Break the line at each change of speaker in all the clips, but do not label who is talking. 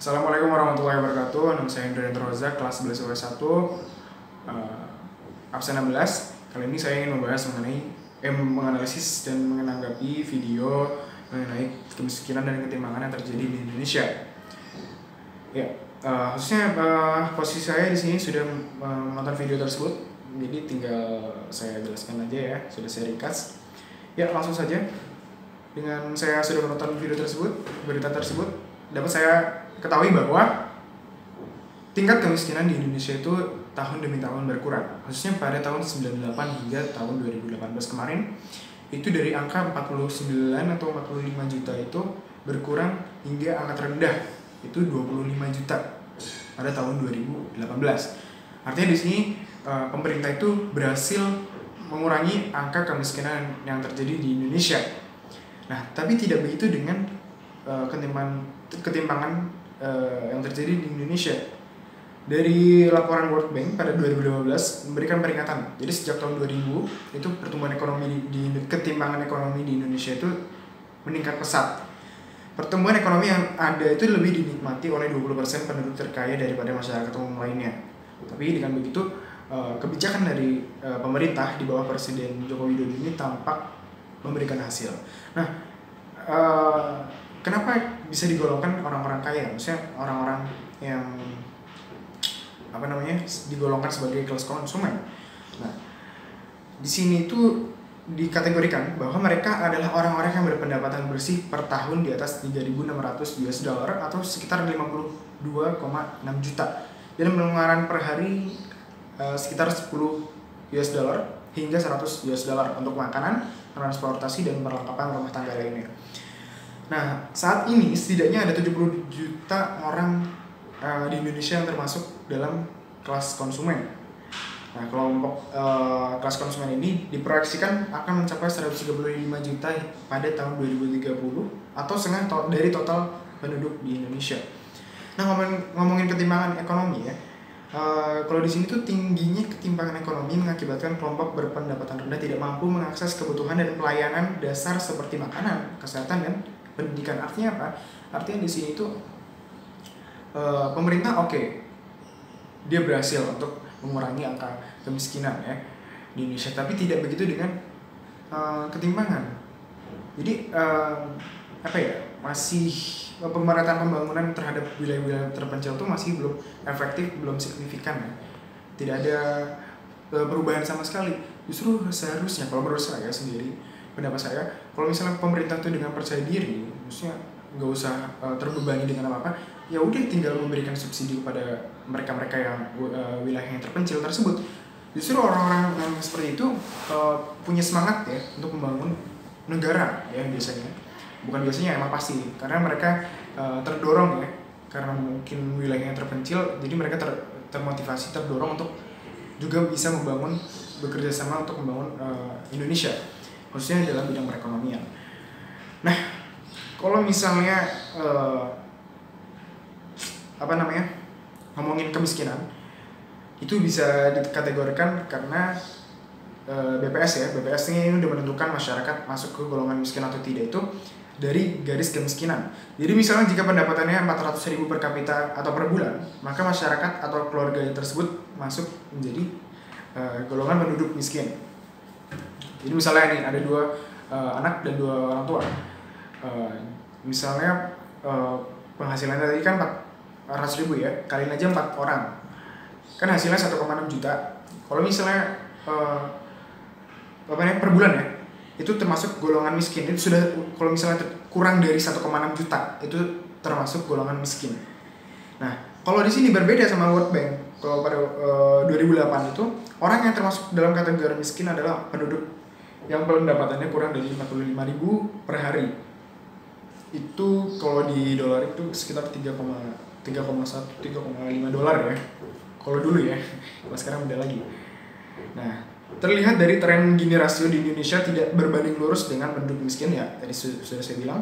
Assalamualaikum warahmatullahi wabarakatuh. Nama saya Indra Rozak, kelas 11 UP1, absen 16. Kali ini saya ingin membahas menganalisis dan menanggapi video mengenai kemiskinan dan ketimpangan yang terjadi di Indonesia. Ya, khususnya posisi saya di sini sudah menonton video tersebut, jadi tinggal saya jelaskan aja ya, sudah saya ringkas. Ya, langsung saja. Dengan saya sudah menonton video tersebut, berita tersebut, dapat saya ketahui bahwa tingkat kemiskinan di Indonesia itu tahun demi tahun berkurang, khususnya pada tahun 98 hingga tahun 2018 kemarin itu dari angka 49 atau 45 juta itu berkurang hingga angka terendah itu 25 juta pada tahun 2018. Artinya di sini pemerintah itu berhasil mengurangi angka kemiskinan yang terjadi di Indonesia. Nah, tapi tidak begitu dengan ketimpangan yang terjadi di Indonesia. Dari laporan World Bank pada 2012 memberikan peringatan. Jadi sejak tahun 2000 itu pertumbuhan ekonomi ketimpangan ekonomi di Indonesia itu meningkat pesat. Pertumbuhan ekonomi yang ada itu lebih dinikmati oleh 20% penduduk terkaya daripada masyarakat umum lainnya. Tapi dengan begitu kebijakan dari pemerintah di bawah Presiden Joko Widodo ini tampak memberikan hasil. Nah, kenapa bisa digolongkan orang-orang kaya? Maksudnya orang-orang yang digolongkan sebagai kelas konsumen. Nah, di sini itu dikategorikan bahwa mereka adalah orang-orang yang berpendapatan bersih per tahun di atas 3.600 US dollar atau sekitar 52,6 juta dan pengeluaran per hari sekitar 10 US dollar hingga 100 US dollar untuk makanan, transportasi, dan perlengkapan rumah tangga lainnya. Nah, saat ini setidaknya ada 70 juta orang di Indonesia yang termasuk dalam kelas konsumen. Nah, kelompok kelas konsumen ini diproyeksikan akan mencapai 135 juta pada tahun 2030 atau setengah dari total penduduk di Indonesia. Nah, ngomongin ketimpangan ekonomi ya. Kalau di sini tuh tingginya ketimpangan ekonomi mengakibatkan kelompok berpendapatan rendah tidak mampu mengakses kebutuhan dan pelayanan dasar seperti makanan, kesehatan, dan pendidikan. Artinya apa? Artinya di sini tuh pemerintah dia berhasil untuk mengurangi angka kemiskinan ya di Indonesia, tapi tidak begitu dengan ketimpangan. Jadi masih pemerataan pembangunan terhadap wilayah-wilayah terpencil itu masih belum efektif, belum signifikan ya. Tidak ada perubahan sama sekali. Justru seharusnya, kalau menurut saya sendiri, pendapat saya, kalau misalnya pemerintah itu dengan percaya diri, maksudnya nggak usah terbebani dengan apa-apa, ya udah tinggal memberikan subsidi kepada mereka-mereka yang wilayah yang terpencil tersebut. Justru orang-orang yang seperti itu punya semangat ya untuk membangun negara ya biasanya. Bukan biasanya, emang pasti, karena mereka terdorong ya, karena mungkin wilayahnya terpencil, jadi mereka termotivasi, terdorong untuk juga bisa bekerja sama untuk membangun Indonesia, khususnya dalam bidang perekonomian. Nah, kalau misalnya ngomongin kemiskinan, itu bisa dikategorikan karena BPS ya. BPS ini udah menentukan masyarakat masuk ke golongan miskin atau tidak itu dari garis kemiskinan. Jadi misalnya jika pendapatannya 400.000 per kapita atau per bulan, maka masyarakat atau keluarga tersebut masuk menjadi golongan penduduk miskin. Jadi misalnya nih ada 2 anak dan 2 orang tua. Misalnya penghasilan tadi kan 400.000 ya, kaliin aja 4 orang, kan hasilnya 1,6 juta. Kalau misalnya per bulan ya, itu termasuk golongan miskin. Itu sudah, kalau misalnya kurang dari 1,6 juta itu termasuk golongan miskin. Nah, kalau di sini berbeda sama World Bank. Kalau pada 2008 itu orang yang termasuk dalam kategori miskin adalah penduduk yang pendapatannya kurang dari 45.000 per hari. Itu kalau di dolar itu sekitar 3,5 dolar ya. Kalau dulu ya, kalau sekarang beda lagi. Nah, terlihat dari tren gini rasio di Indonesia tidak berbanding lurus dengan penduduk miskin ya, tadi sudah saya bilang.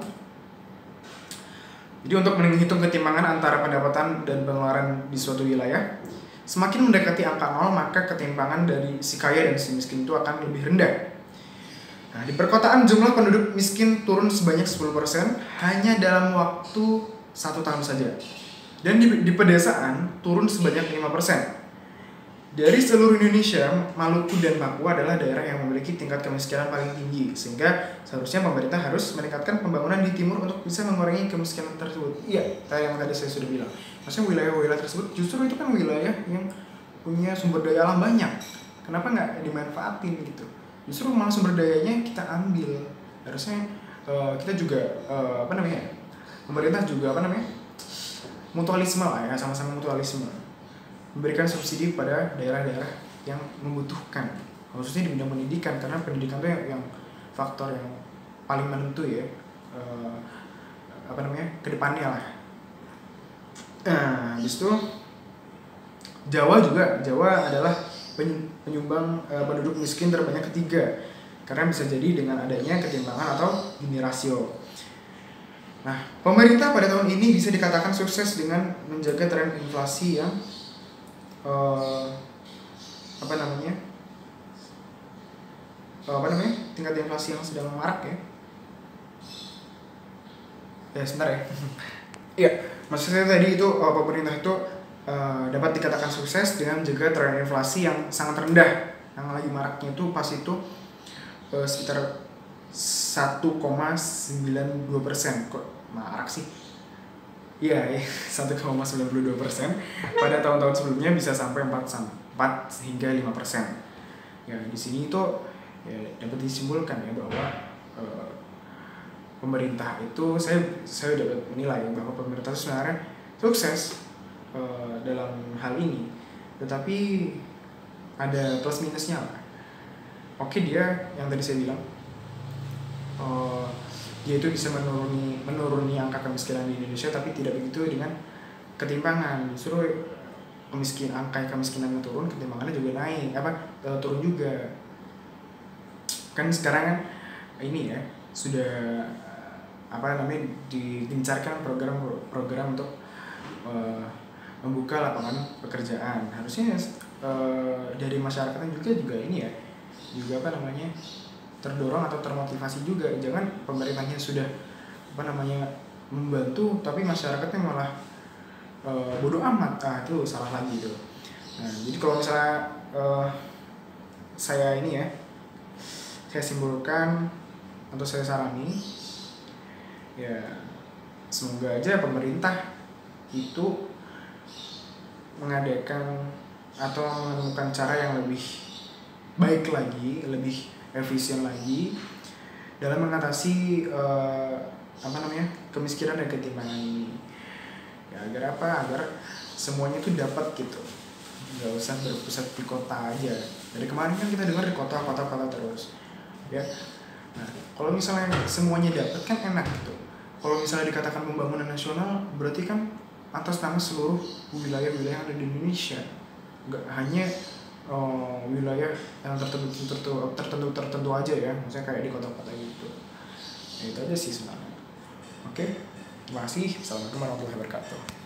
Jadi untuk menghitung ketimpangan antara pendapatan dan pengeluaran di suatu wilayah, semakin mendekati angka 0 maka ketimpangan dari si kaya dan si miskin itu akan lebih rendah. Nah, di perkotaan jumlah penduduk miskin turun sebanyak 10% hanya dalam waktu 1 tahun saja. Dan di pedesaan turun sebanyak 5%. Dari seluruh Indonesia, Maluku dan Papua adalah daerah yang memiliki tingkat kemiskinan paling tinggi, sehingga seharusnya pemerintah harus meningkatkan pembangunan di timur untuk bisa mengurangi kemiskinan tersebut. Iya, yang tadi saya sudah bilang. Maksudnya wilayah-wilayah tersebut justru itu kan wilayah yang punya sumber daya alam banyak. Kenapa nggak dimanfaatin gitu? Justru malah sumber dayanya kita ambil. Harusnya kita juga pemerintah juga mutualisme lah ya, sama-sama mutualisme, memberikan subsidi pada daerah-daerah yang membutuhkan, khususnya di bidang pendidikan, karena pendidikan itu yang faktor yang paling menentu ya kedepannya lah. Nah, habis itu Jawa adalah penyumbang penduduk miskin terbanyak ketiga, karena bisa jadi dengan adanya ketimpangan atau Gini rasio. Nah, pemerintah pada tahun ini bisa dikatakan sukses dengan menjaga tren inflasi yang tingkat inflasi yang sedang marak ya. Ya sebentar ya. Iya, maksudnya tadi itu pemerintah itu dapat dikatakan sukses dengan menjaga tren inflasi yang sangat rendah, yang lagi maraknya itu pas itu sekitar 1,92%. Kok marak sih? Iya, 1,92%. Pada tahun-tahun sebelumnya bisa sampai 4 hingga 5%. Ya, di sini itu ya dapat disimpulkan ya bahwa pemerintah itu saya dapat menilai bahwa pemerintah itu sebenarnya sukses dalam hal ini, tetapi ada plus minusnya lah. Oke, dia yang tadi saya bilang dia itu bisa menuruni angka kemiskinan di Indonesia, tapi tidak begitu dengan ketimpangan. Justru angka kemiskinan turun, ketimpangannya juga naik, turun juga. Kan sekarang kan ini ya sudah digencarkan program untuk membuka lapangan pekerjaan. Harusnya dari masyarakatnya juga ini ya, juga terdorong atau termotivasi juga. Jangan pemerintahnya sudah membantu, tapi masyarakatnya malah bodoh amat. Itu salah lagi tuh. Nah, jadi kalau misalnya saya simpulkan atau saya sarani, ya semoga aja pemerintah itu mengadakan atau menemukan cara yang lebih baik lagi, lebih efisien lagi dalam mengatasi kemiskinan dan ketimpangan ini. Ya agar semuanya itu dapat gitu, nggak usah berpusat di kota aja. Dari kemarin kan kita dengar di kota terus ya. Nah, kalau misalnya semuanya dapat kan enak gitu. Kalau misalnya dikatakan pembangunan nasional, berarti kan atas nama seluruh wilayah-wilayah yang ada di Indonesia, nggak hanya wilayah yang tertentu aja ya, misalnya kayak di kota-kota gitu. Ya itu aja sih sebenarnya. Oke, terima kasih. Assalamualaikum warahmatullahi wabarakatuh.